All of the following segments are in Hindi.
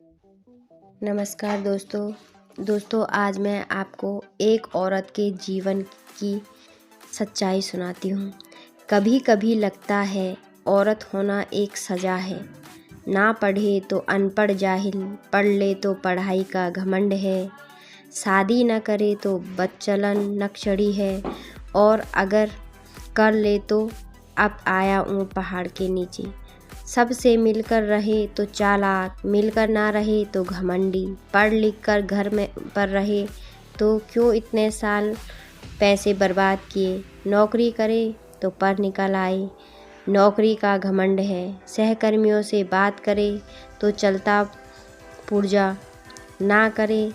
नमस्कार दोस्तों आज मैं आपको एक औरत के जीवन की सच्चाई सुनाती हूँ। कभी कभी लगता है औरत होना एक सज़ा है। ना पढ़े तो अनपढ़ जाहिल, पढ़ ले तो पढ़ाई का घमंड है। शादी न करे तो बदचलन नक्शड़ी है, और अगर कर ले तो अब आया ऊँ पहाड़ के नीचे। सबसे मिलकर रहे तो चालाक, मिलकर ना रहे तो घमंडी। पढ़ लिख कर घर में पर रहे तो क्यों इतने साल पैसे बर्बाद किए। नौकरी करे तो पर निकल आए, नौकरी का घमंड है। सहकर्मियों से बात करे तो चलता पुर्जा, ना करे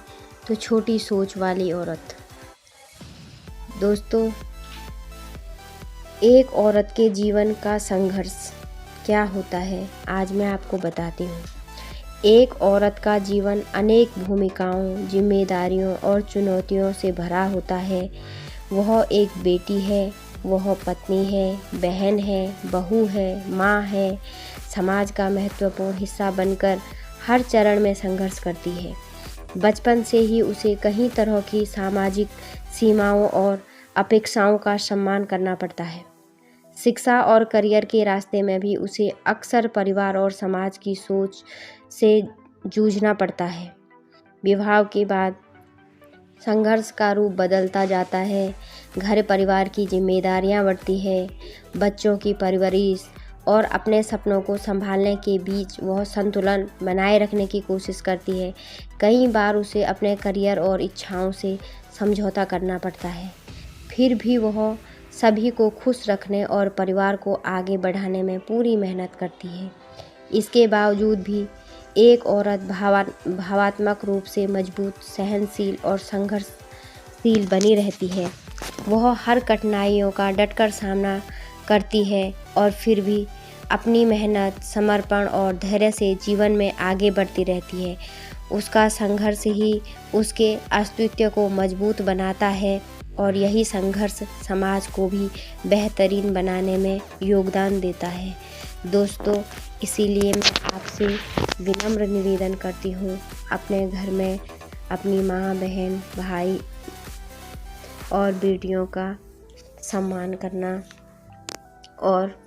तो छोटी सोच वाली औरत। दोस्तों, एक औरत के जीवन का संघर्ष क्या होता है आज मैं आपको बताती हूँ। एक औरत का जीवन अनेक भूमिकाओं, जिम्मेदारियों और चुनौतियों से भरा होता है। वह एक बेटी है, वह पत्नी है, बहन है, बहू है, माँ है, समाज का महत्वपूर्ण हिस्सा बनकर हर चरण में संघर्ष करती है। बचपन से ही उसे कई तरह की सामाजिक सीमाओं और अपेक्षाओं का सम्मान करना पड़ता है। शिक्षा और करियर के रास्ते में भी उसे अक्सर परिवार और समाज की सोच से जूझना पड़ता है। विवाह के बाद संघर्ष का रूप बदलता जाता है। घर परिवार की जिम्मेदारियां बढ़ती है। बच्चों की परवरिश और अपने सपनों को संभालने के बीच वह संतुलन बनाए रखने की कोशिश करती है। कई बार उसे अपने करियर और इच्छाओं से समझौता करना पड़ता है, फिर भी वह सभी को खुश रखने और परिवार को आगे बढ़ाने में पूरी मेहनत करती है। इसके बावजूद भी एक औरत भावात्मक रूप से मजबूत, सहनशील और संघर्षशील बनी रहती है। वह हर कठिनाइयों का डटकर सामना करती है और फिर भी अपनी मेहनत, समर्पण और धैर्य से जीवन में आगे बढ़ती रहती है। उसका संघर्ष ही उसके अस्तित्व को मजबूत बनाता है, और यही संघर्ष समाज को भी बेहतरीन बनाने में योगदान देता है। दोस्तों, इसीलिए मैं आपसे विनम्र निवेदन करती हूँ, अपने घर में अपनी माँ, बहन, भाई और बेटियों का सम्मान करना और